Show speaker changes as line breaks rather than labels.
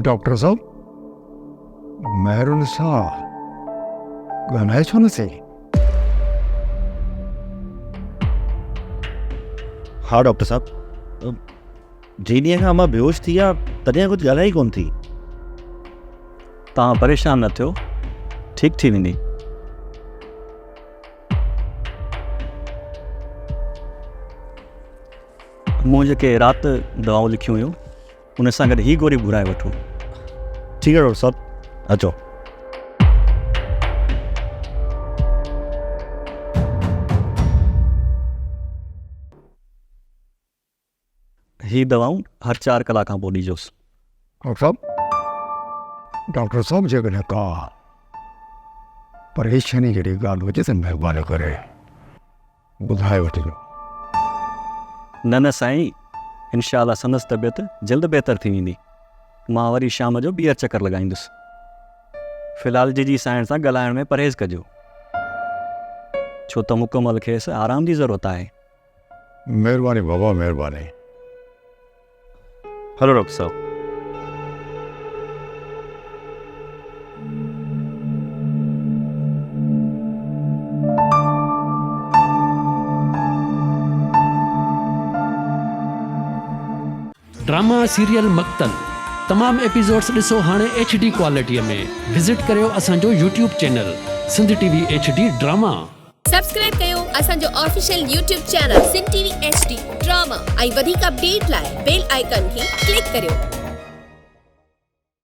Doctor साहब, maroon सां ॻाल्हाए छो न सही?
हाँ डॉक्टर साहब, जे ॾींहं खां मां बेहोश थी विया तॾहिं कुझु ॻाल्हाए ई कोन थी।
तव्हां परेशान न थियो, ठीक थी वेंदी। मूं जेके राति दवाऊं लिखियूं हुयूं उन सां गॾु ही गोरी घुराए वठो।
ठीक है डॉक्टर साहब, अचो।
ही दवाऊं हर 4 कलाक खां पोइ ॾिजोसि।
डॉक्टर साहब जेकॾहिं का परेशानी जहिड़ी ॻाल्हि हुजे त महिरबानी करे ॿुधाए वठिजो।
न साईं, इंशाअल्लाह संदसि तबियत जल्द बहितर थी वेंदी। मां वरी शाम जो ॿीहर चकर लॻाईंदुसि। फ़िलहाल जी साइण सां ॻाल्हाइण में परहेज़ कजो, छो त मुकमल खेसि आराम जी ज़रूरत आहे।
महिरबानी बाबा, महिरबानी।
हलो डॉक्टर साहब।
ड्रामा सीरियल मक्तल तमाम एपिसोड्स ॾिसो हाणे HD क्वालिटीअ में। विज़िट करियो असांजो YouTube channel Sindh TV HD drama.
Subscribe कयो असांजो official YouTube channel Sindh TV HD drama ऐं वधीक अपडेट लाइ बेल आइकन खे क्लिक करियो।